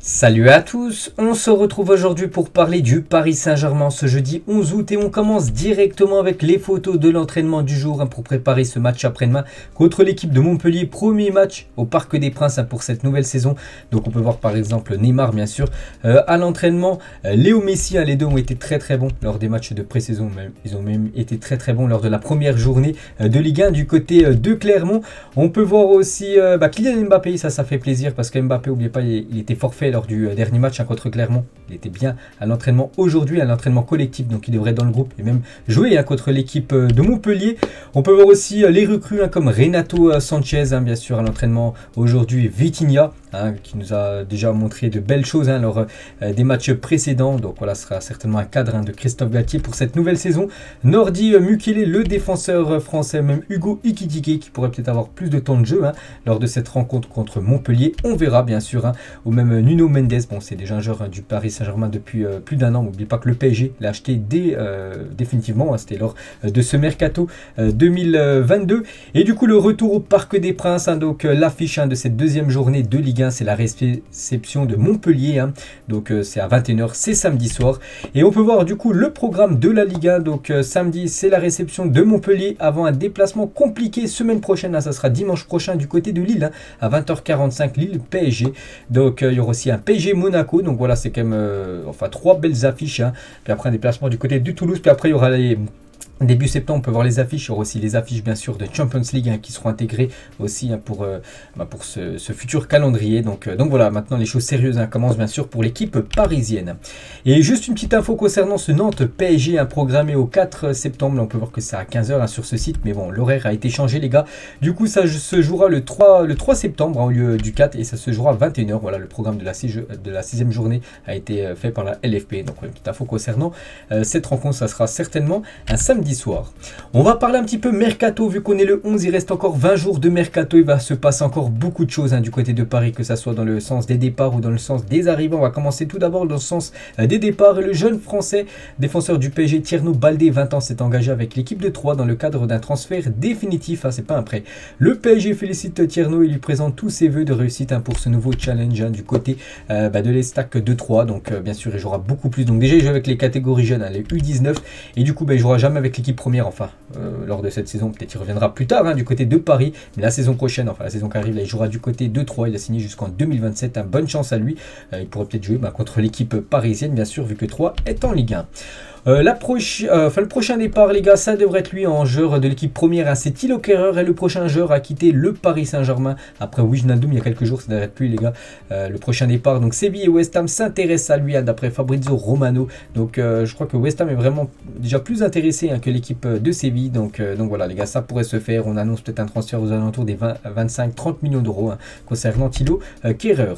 Salut à tous, on se retrouve aujourd'hui pour parler du Paris Saint-Germain ce jeudi 11 août et on commence directement avec les photos de l'entraînement du jour pour préparer ce match après-demain contre l'équipe de Montpellier, premier match au Parc des Princes pour cette nouvelle saison. Donc on peut voir par exemple Neymar bien sûr à l'entraînement, Léo Messi, les deux ont été très bons lors des matchs de pré-saison, ils ont même été très bons lors de la première journée de Ligue 1 du côté de Clermont. On peut voir aussi Kylian Mbappé, ça fait plaisir parce que Mbappé, n'oubliez pas, il était forfait lors du dernier match contre Clermont. Il était bien à l'entraînement aujourd'hui, à l'entraînement collectif, donc il devrait être dans le groupe et même jouer contre l'équipe de Montpellier. On peut voir aussi les recrues comme Renato Sanchez, bien sûr, à l'entraînement aujourd'hui, Vitinha, qui nous a déjà montré de belles choses lors des matchs précédents. Donc voilà, ce sera certainement un cadre de Christophe Galtier pour cette nouvelle saison. Nordi Mukiele, le défenseur français, même Hugo Ekitike, qui pourrait peut-être avoir plus de temps de jeu lors de cette rencontre contre Montpellier. On verra bien sûr, ou même Nuno Mendes. Bon, c'est déjà un joueur du Paris Saint-Germain depuis plus d'un an. N'oubliez pas que le PSG l'a acheté définitivement. C'était lors de ce mercato 2022. Et du coup, le retour au Parc des Princes. Donc l'affiche de cette deuxième journée de Ligue 1, c'est la réception de Montpellier. Donc c'est à 21 h, c'est samedi soir. Et on peut voir du coup le programme de la Ligue 1. Donc samedi, c'est la réception de Montpellier avant un déplacement compliqué semaine prochaine. Ça sera dimanche prochain du côté de Lille à 20 h 45, Lille PSG. Donc il y aura aussi un PSG Monaco, donc voilà, c'est quand même trois belles affiches. Puis après un déplacement du côté de Toulouse, puis après il y aura les début septembre, on peut voir les affiches. Il y aura aussi les affiches bien sûr de Champions League qui seront intégrées aussi pour ce futur calendrier. Donc voilà, maintenant les choses sérieuses commencent bien sûr pour l'équipe parisienne. Et juste une petite info concernant ce Nantes PSG programmé au 4 septembre. Là, on peut voir que c'est à 15 h sur ce site, mais bon, l'horaire a été changé les gars. Du coup ça se jouera le 3 septembre au lieu du 4 et ça se jouera à 21 h. Voilà, le programme de la 6e journée a été fait par la LFP. Donc une petite info concernant cette rencontre, ça sera certainement un samedi soir. On va parler un petit peu mercato, vu qu'on est le 11, il reste encore 20 jours de mercato, il va se passer encore beaucoup de choses du côté de Paris, que ça soit dans le sens des départs ou dans le sens des arrivants. On va commencer tout d'abord dans le sens des départs. Le jeune français défenseur du PSG Tierno Baldé, 20 ans, s'est engagé avec l'équipe de Troyes dans le cadre d'un transfert définitif, c'est pas un prêt. Le PSG félicite Tierno et lui présente tous ses vœux de réussite pour ce nouveau challenge du côté de l'Estac de Troyes. Donc bien sûr il jouera beaucoup plus, donc déjà il joue avec les catégories jeunes, les U19, et du coup il jouera jamais avec l'équipe première, lors de cette saison. Peut-être il reviendra plus tard du côté de Paris, mais la saison prochaine, la saison qui arrive, là, il jouera du côté de Troyes. Il a signé jusqu'en 2027, bonne chance à lui. Il pourrait peut-être jouer contre l'équipe parisienne bien sûr, vu que Troyes est en Ligue 1. Le prochain départ les gars, ça devrait être lui en joueur de l'équipe première, c'est Thilo Kehrer, et le prochain joueur à quitter le Paris Saint-Germain après Wijnaldum il y a quelques jours, ça devrait être lui les gars. Le prochain départ, donc Séville et West Ham s'intéressent à lui d'après Fabrizio Romano. Donc je crois que West Ham est vraiment déjà plus intéressé que l'équipe de Séville. Donc voilà les gars, ça pourrait se faire. On annonce peut-être un transfert aux alentours des 25-30 millions d'euros concernant Thilo Kehrer.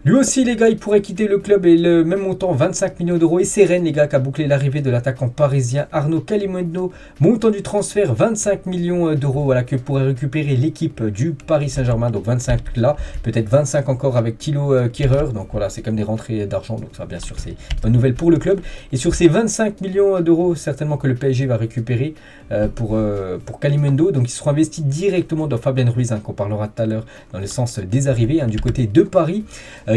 Lui aussi les gars, il pourrait quitter le club et le même montant, 25 millions d'euros. Et c'est Rennes les gars qui a bouclé l'arrivée de l'attaquant parisien Arnaud Kalimuendo. Montant du transfert 25 millions d'euros, voilà, que pourrait récupérer l'équipe du Paris Saint-Germain. Donc 25 là, peut-être 25 encore avec Thilo Kehrer. Donc voilà, c'est comme des rentrées d'argent. Donc ça bien sûr c'est une bonne nouvelle pour le club. Et sur ces 25 millions d'euros certainement que le PSG va récupérer pour Kalimuendo, donc ils seront investis directement dans Fabien Ruiz, qu'on parlera tout à l'heure dans le sens des arrivées du côté de Paris.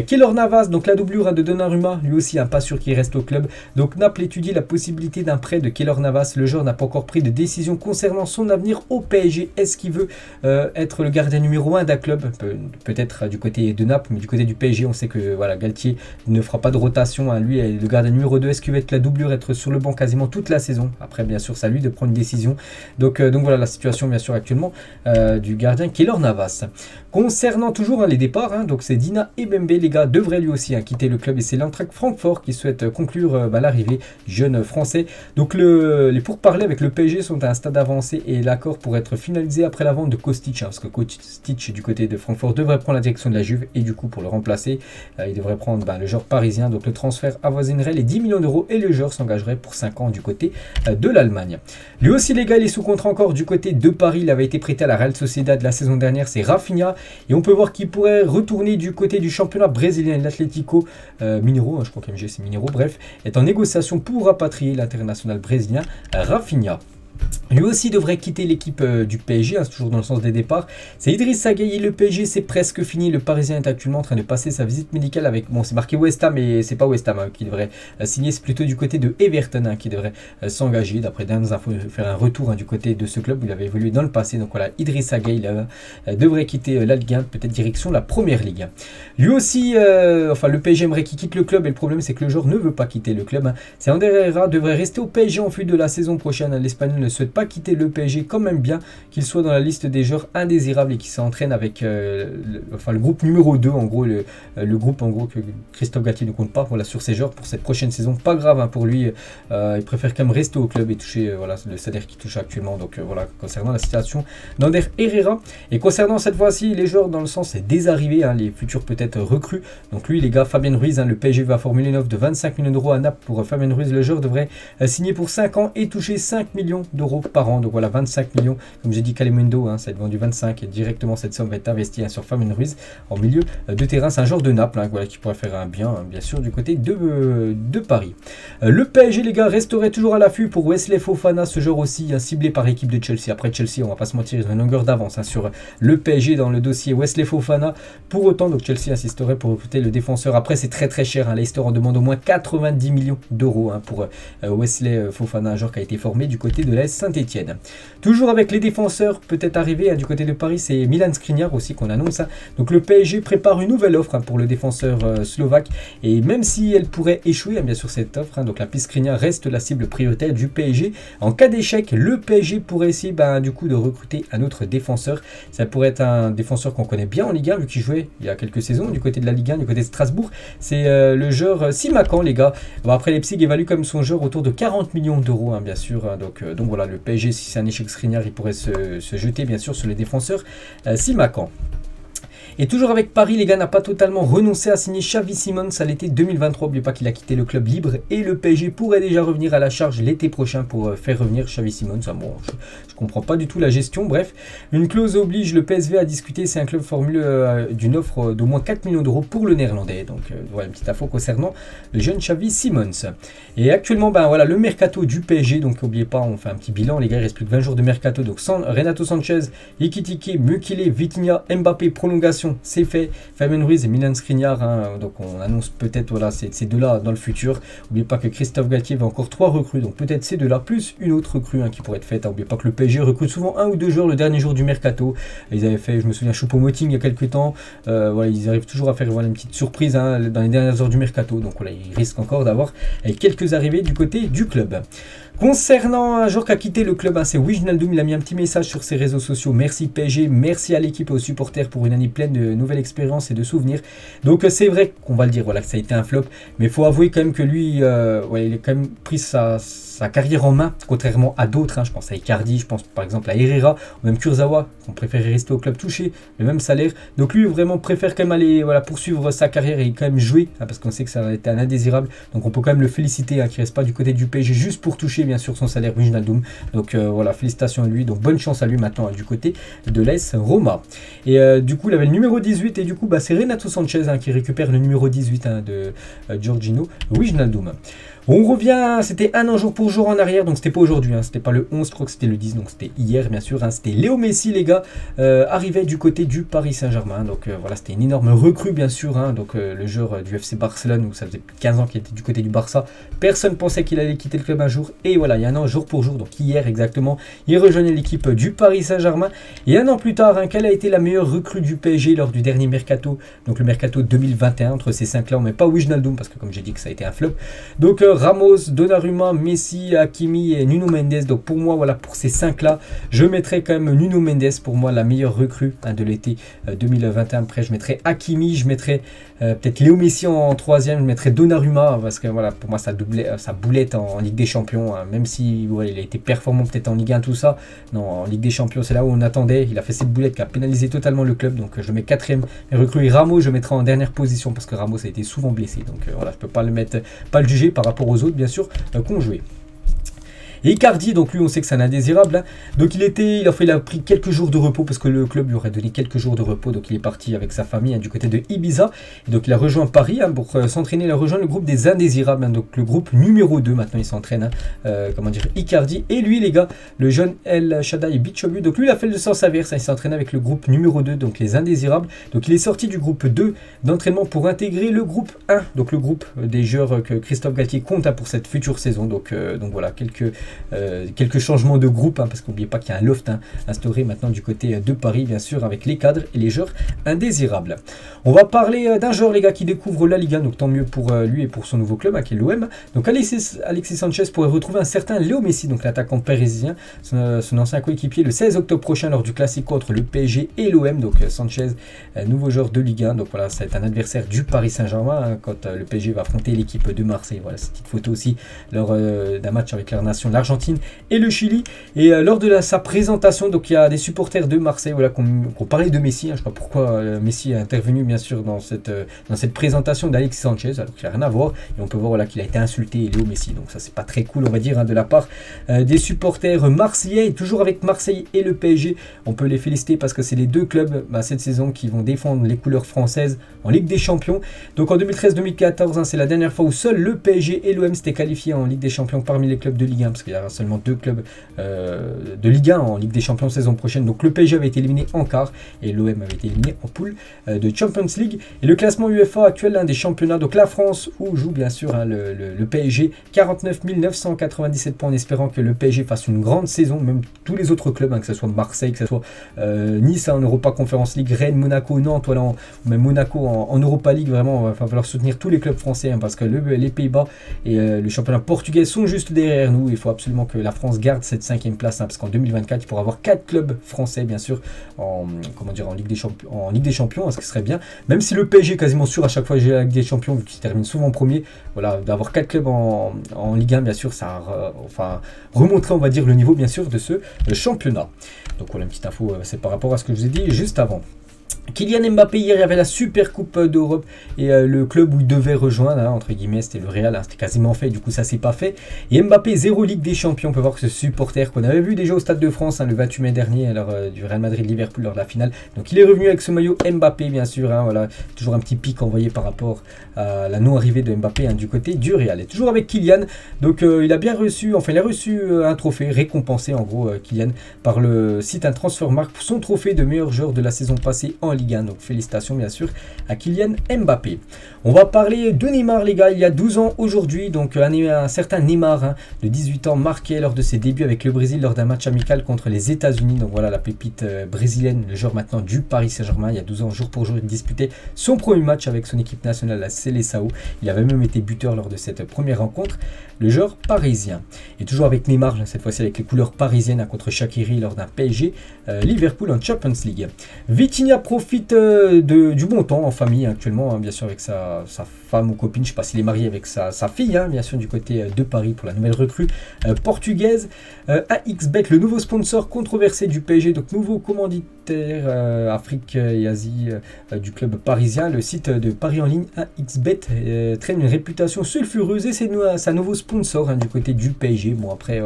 Keylor Navas, donc la doublure de Donnarumma, lui aussi pas sûr qu'il reste au club. Donc Naples étudie la possibilité d'un prêt de Keylor Navas. Le joueur n'a pas encore pris de décision concernant son avenir au PSG. Est-ce qu'il veut être le gardien numéro 1 d'un club, peut-être du côté de Naples, mais du côté du PSG on sait que voilà, Galtier ne fera pas de rotation, lui est le gardien numéro 2. Est-ce qu'il va être la doublure, être sur le banc quasiment toute la saison? Après bien sûr c'est à lui de prendre une décision. Donc voilà la situation bien sûr actuellement du gardien Keylor Navas. Concernant toujours les départs, donc c'est Dina Ebembe les gars, devrait lui aussi quitter le club, et c'est l'Eintracht Francfort qui souhaite conclure l'arrivée jeune français. Donc les pourparlers avec le PSG sont à un stade avancé et l'accord pourrait être finalisé après la vente de Kostic, parce que Kostic du côté de Francfort devrait prendre la direction de la Juve, et du coup pour le remplacer il devrait prendre le joueur parisien. Donc le transfert avoisinerait les 10 millions d'euros et le joueur s'engagerait pour 5 ans du côté de l'Allemagne. Lui aussi les gars, il est sous contrat encore du côté de Paris. Il avait été prêté à la Real Sociedad la saison dernière, c'est Rafinha, et on peut voir qu'il pourrait retourner du côté du championnat brésilien. L'Atlético Mineiro, je crois qu'MG c'est Mineiro, bref, est en négociation pour rapatrier l'international brésilien Rafinha. Lui aussi devrait quitter l'équipe du PSG, hein, toujours dans le sens des départs. C'est Idrissa Gueye, le PSG c'est presque fini. Le Parisien est actuellement en train de passer sa visite médicale avec, bon c'est marqué West Ham, mais c'est pas West Ham hein, qui devrait signer, c'est plutôt du côté de Everton hein, qui devrait s'engager. D'après dernières infos, faire un retour hein, du côté de ce club où il avait évolué dans le passé. Donc voilà, Idrissa Gueye devrait quitter la Ligue 1, peut-être direction la Première Ligue. Lui aussi, enfin le PSG aimerait qu'il quitte le club et le problème c'est que le joueur ne veut pas quitter le club. Hein. C'est Ander Herrera, devrait rester au PSG en vue de la saison prochaine. Hein. L'Espagnol ne souhaite pas quitter le PSG, quand même bien qu'il soit dans la liste des joueurs indésirables et qui s'entraîne avec le groupe numéro 2 en gros, le groupe en gros que Christophe Galtier ne compte pas voilà, sur ces joueurs pour cette prochaine saison. Pas grave hein, pour lui, il préfère quand même rester au club et toucher voilà, le salaire qu'il touche actuellement. Donc voilà, concernant la situation d'Ander Herrera. Et concernant cette fois-ci les joueurs dans le sens des arrivées, hein, les futurs peut-être recrues. Donc lui les gars, Fabien Ruiz, hein, le PSG va formuler une offre de 25 millions d'euros à Naples pour Fabien Ruiz. Le joueur devrait signer pour 5 ans et toucher 5 millions d'euros par an. Donc voilà, 25 millions, comme j'ai dit, Calimundo, hein, ça va être vendu 25 et directement cette somme va être investie hein, sur Fabien Ruiz en milieu de terrain. C'est un joueur de Naples hein, voilà, qui pourrait faire un bien, hein, bien sûr, du côté de Paris. Le PSG, les gars, resterait toujours à l'affût pour Wesley Fofana, ce joueur aussi hein, ciblé par l'équipe de Chelsea. Après Chelsea, on va pas se mentir, ils ont une longueur d'avance hein, sur le PSG dans le dossier Wesley Fofana. Pour autant, donc Chelsea insisterait pour recruter le défenseur. Après, c'est très cher. Hein, Leicester en demande au moins 90 millions d'euros hein, pour Wesley Fofana, un joueur qui a été formé du côté de l'AS Saint-Etienne. Toujours avec les défenseurs, peut-être arrivé hein, du côté de Paris, c'est Milan Skriniar aussi qu'on annonce. Hein. Donc le PSG prépare une nouvelle offre hein, pour le défenseur slovaque. Et même si elle pourrait échouer, hein, bien sûr, cette offre, hein, donc la piste Skriniar reste la cible prioritaire du PSG. En cas d'échec, le PSG pourrait essayer du coup de recruter un autre défenseur. Ça pourrait être un défenseur qu'on connaît bien en Ligue 1, vu qu'il jouait il y a quelques saisons du côté de la Ligue 1, du côté de Strasbourg. C'est le joueur Simakan, les gars. Bon, après, Leipzig évalue comme son joueur autour de 40 millions d'euros, hein, bien sûr. Hein, donc voilà, le PSG, si c'est un échec Skriniar, il pourrait se jeter bien sûr sur les défenseurs Simakan. Et toujours avec Paris, les gars, n'a pas totalement renoncé à signer Xavi Simons à l'été 2023. N'oubliez pas qu'il a quitté le club libre et le PSG pourrait déjà revenir à la charge l'été prochain pour faire revenir Xavi Simons. Ah bon, je comprends pas du tout la gestion. Bref, une clause oblige le PSV à discuter. C'est un club formule d'une offre d'au moins 4 millions d'euros pour le néerlandais. Donc voilà une petite info concernant le jeune Xavi Simons. Et actuellement, voilà le mercato du PSG. Donc n'oubliez pas, on fait un petit bilan. Les gars, il reste plus que 20 jours de mercato. Donc Renato Sanchez, Ekitike, Mukile, Vitinha, Mbappé, prolongation. C'est fait. Fabien Ruiz et Milan Skriniar, hein, donc on annonce peut-être voilà, ces deux-là dans le futur. N'oubliez pas que Christophe Galtier va encore 3 recrues, donc peut-être ces deux-là, plus une autre recrue hein, qui pourrait être faite. N'oubliez pas que le PSG recrute souvent 1 ou 2 joueurs le dernier jour du mercato. Ils avaient fait, je me souviens, Choupo-Moting il y a quelques temps. Voilà, ils arrivent toujours à faire voilà, une petite surprise hein, dans les dernières heures du mercato. Donc voilà, ils risquent encore d'avoir quelques arrivées du côté du club. Concernant un joueur qui a quitté le club, hein, c'est Wijnaldum. Il a mis un petit message sur ses réseaux sociaux. Merci PSG, merci à l'équipe et aux supporters pour une année pleine de nouvelles expériences et de souvenirs. Donc c'est vrai qu'on va le dire, voilà, que ça a été un flop. Mais il faut avouer quand même que lui, ouais, il a quand même pris sa carrière en main, contrairement à d'autres. Hein. Je pense à Icardi, je pense par exemple à Herrera, ou même Kurzawa, qu'on préférait rester au club touché, le même salaire. Donc lui vraiment préfère quand même aller voilà, poursuivre sa carrière et quand même jouer, hein, parce qu'on sait que ça a été un indésirable. Donc on peut quand même le féliciter, hein, qu'il ne reste pas du côté du PSG juste pour toucher bien sûr son salaire Wijnaldum. Donc voilà, félicitations à lui, donc bonne chance à lui maintenant hein, du côté de l'AS Roma. Et du coup il avait le numéro 18 et du coup c'est Renato Sanchez hein, qui récupère le numéro 18 hein, de Giorgino Wijnaldum. On revient, c'était un an jour pour jour en arrière, donc c'était pas aujourd'hui, hein, c'était pas le 11, je crois que c'était le 10, donc c'était hier bien sûr, hein, c'était Léo Messi les gars, arrivait du côté du Paris Saint-Germain, donc voilà c'était une énorme recrue bien sûr, hein, donc le joueur du FC Barcelone, où ça faisait 15 ans qu'il était du côté du Barça, personne pensait qu'il allait quitter le club un jour, et voilà il y a un an jour pour jour, donc hier exactement, il rejoignait l'équipe du Paris Saint-Germain, et un an plus tard, hein, quelle a été la meilleure recrue du PSG lors du dernier mercato, donc le mercato 2021, entre ces 5 là on met pas Wijnaldum, parce que comme j'ai dit que ça a été un flop, donc Ramos, Donnarumma, Messi, Hakimi et Nuno Mendes. Donc pour moi, voilà, pour ces 5-là, je mettrai quand même Nuno Mendes, pour moi la meilleure recrue hein, de l'été 2021. Après, je mettrai Hakimi, je mettrai peut-être Léo Messi en 3e, je mettrai Donnarumma, parce que voilà, pour moi, ça boulette en Ligue des Champions, hein, même si ouais, il a été performant peut-être en Ligue 1, tout ça. Non, en Ligue des Champions, c'est là où on attendait. Il a fait cette boulette qui a pénalisé totalement le club. Donc je mets 4e recrue. Et Ramos, je mettrai en dernière position, parce que Ramos a été souvent blessé. Donc voilà, je peux pas le mettre, pas le juger par rapport aux autres bien sûr qu'on jouait. Et Icardi, donc lui on sait que c'est un indésirable, hein. Donc il a pris quelques jours de repos parce que le club lui aurait donné quelques jours de repos, donc il est parti avec sa famille, hein, du côté de Ibiza. Et donc il a rejoint Paris, hein, pour s'entraîner. Il a rejoint le groupe des indésirables, hein, donc le groupe numéro 2 maintenant il s'entraîne, hein, comment dire, Icardi. Et lui les gars, le jeune El Shaddai Bichobu, donc lui il a fait le sens inverse, hein, il s'entraîne avec le groupe numéro 2, donc les indésirables. Donc il est sorti du groupe 2 d'entraînement pour intégrer le groupe 1, donc le groupe des joueurs que Christophe Galtier compte, hein, pour cette future saison. Donc voilà, quelques changements de groupe, hein, parce qu'oubliez pas qu'il y a un loft, hein, instauré maintenant du côté de Paris, bien sûr, avec les cadres et les joueurs indésirables. On va parler d'un joueur les gars qui découvre la Ligue 1, donc tant mieux pour lui et pour son nouveau club, hein, qui est l'OM. Donc Alexis Sanchez pourrait retrouver un certain Léo Messi, donc l'attaquant parisien, son ancien coéquipier, le 16 octobre prochain lors du Classico entre le PSG et l'OM. Donc Sanchez, nouveau joueur de Ligue 1, donc voilà, c'est un adversaire du Paris Saint-Germain, hein, quand le PSG va affronter l'équipe de Marseille. Voilà, cette petite photo aussi lors d'un match avec leur nation, l'Argentine et le Chili. Et lors de sa présentation, donc il y a des supporters de Marseille, voilà, qu'on parlait de Messi, hein, je ne sais pas pourquoi Messi a intervenu bien sûr dans cette présentation d'Alexis Sanchez, alors qu'il n'a rien à voir. Et on peut voir, voilà, qu'il a été insulté, Léo Messi, donc ça c'est pas très cool on va dire, hein, de la part des supporters marseillais. Et toujours avec Marseille et le PSG, on peut les féliciter parce que c'est les deux clubs, cette saison, qui vont défendre les couleurs françaises en Ligue des Champions. Donc en 2013-2014, hein, c'est la dernière fois où seul le PSG et l'OM s'étaient qualifiés en Ligue des Champions parmi les clubs de Ligue 1, parce qu'il y a seulement deux clubs de Ligue 1 en Ligue des Champions saison prochaine. Donc le PSG avait été éliminé en quart et l'OM avait été éliminé en poule de Champions League. Et le classement UEFA actuel, des championnats, donc la France où joue bien sûr, hein, le PSG, 49 997 points, en espérant que le PSG fasse une grande saison, même tous les autres clubs, hein, que ce soit Marseille, que ce soit Nice, hein, en Europa Conference League, Rennes, Monaco, Nantes, voilà, même Monaco en Europa League. Vraiment, il va falloir soutenir tous les clubs français, hein, parce que les Pays-Bas et le championnat portugais sont juste derrière nous. Il faut absolument que la France garde cette 5e place, hein, parce qu'en 2024 il pourra avoir 4 clubs français bien sûr en Ligue des Champions, hein, ce qui serait bien, même si le PSG est quasiment sûr à chaque fois j'ai la Ligue des Champions vu qu'il termine souvent en premier. Voilà, d'avoir 4 clubs en Ligue 1 bien sûr, ça remonterait on va dire le niveau bien sûr de ce championnat. Donc voilà, une petite info, c'est par rapport à ce que je vous ai dit juste avant. Kylian Mbappé, hier il y avait la Super Coupe d'Europe et le club où il devait rejoindre, hein, entre guillemets, c'était le Real, hein, c'était quasiment fait, du coup ça s'est pas fait. Et Mbappé, 0 Ligue des Champions. On peut voir que ce supporter qu'on avait vu déjà au Stade de France, hein, le 28 mai dernier, alors, du Real Madrid-Liverpool lors de la finale. Donc il est revenu avec ce maillot Mbappé bien sûr, hein, voilà, toujours un petit pic envoyé par rapport à la non-arrivée de Mbappé, hein, du côté du Real. Et toujours avec Kylian, donc il a bien reçu, enfin il a reçu un trophée récompensé en gros, Kylian, par le site Transfermarkt pour son trophée de meilleur joueur de la saison passée en Ligue 1. Donc félicitations bien sûr à Kylian Mbappé. On va parler de Neymar les gars. Il y a 12 ans aujourd'hui, donc un certain Neymar, hein, de 18 ans, marqué lors de ses débuts avec le Brésil lors d'un match amical contre les États-Unis. Donc voilà la pépite brésilienne, le joueur maintenant du Paris Saint-Germain. Il y a 12 ans, jour pour jour, il disputait son premier match avec son équipe nationale, la Seleção. Il avait même été buteur lors de cette première rencontre, le joueur parisien. Et toujours avec Neymar, cette fois-ci avec les couleurs parisiennes, hein, contre Shaqiri lors d'un PSG Liverpool en Champions League. Vitinha profite du bon temps en famille, hein, actuellement, hein, bien sûr avec sa femme ou copine, je ne sais pas s'il est marié avec sa fille, hein, bien sûr du côté de Paris pour la nouvelle recrue portugaise. AXBet, le nouveau sponsor controversé du PSG, donc nouveau commanditaire Afrique et Asie du club parisien. Le site de Paris en ligne AXBet traîne une réputation sulfureuse et c'est sa nouveau sponsor, hein, du côté du PSG. Bon après,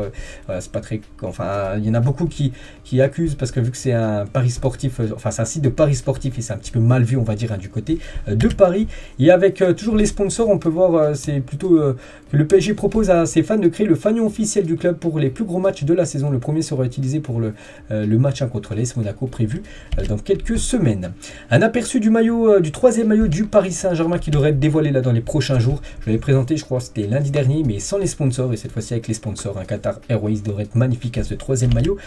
c'est pas très, enfin il y en a beaucoup qui accusent parce que vu que c'est un pari sportif, enfin c'est un site de paris sportif et c'est un petit peu mal vu on va dire, hein, du côté de Paris. Et avec toujours les sponsors, on peut voir c'est plutôt que le PSG propose à ses fans de créer le fanion officiel du club pour les plus gros matchs de la saison. Le premier sera utilisé pour le match, hein, contre l'AS Monaco prévu dans quelques semaines. Un aperçu du maillot, du troisième maillot du Paris Saint-Germain qui devrait être dévoilé là dans les prochains jours. Je l'avais présenté, je crois c'était lundi dernier, mais sans les sponsors, et cette fois-ci avec les sponsors. Un Qatar Airways devrait être magnifique à ce troisième maillot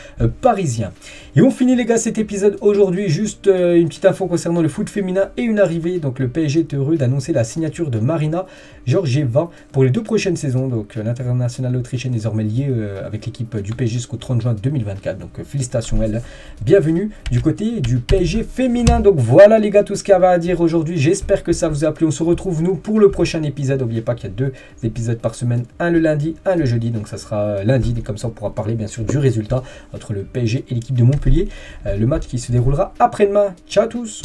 parisien. Et on finit les gars cet épisode aujourd'hui, juste une petite info concernant le foot féminin et une arrivée. Donc le PSG est heureux d'annoncer la signature de Marina Georgieva pour les 2 prochaines saisons. Donc l'internationale autrichienne est désormais liée avec l'équipe du PSG jusqu'au 30 juin 2024. Donc félicitations elle, bienvenue du côté du PSG féminin. Donc voilà les gars tout ce qu'il y avait à dire aujourd'hui. J'espère que ça vous a plu. On se retrouve nous pour le prochain épisode. N'oubliez pas qu'il y a 2 épisodes par semaine, un le lundi, un le jeudi. Donc ça sera lundi, et comme ça on pourra parler bien sûr du résultat entre le PSG et l'équipe de Montpellier. Le match qui se déroulera après-demain. Ciao à tous.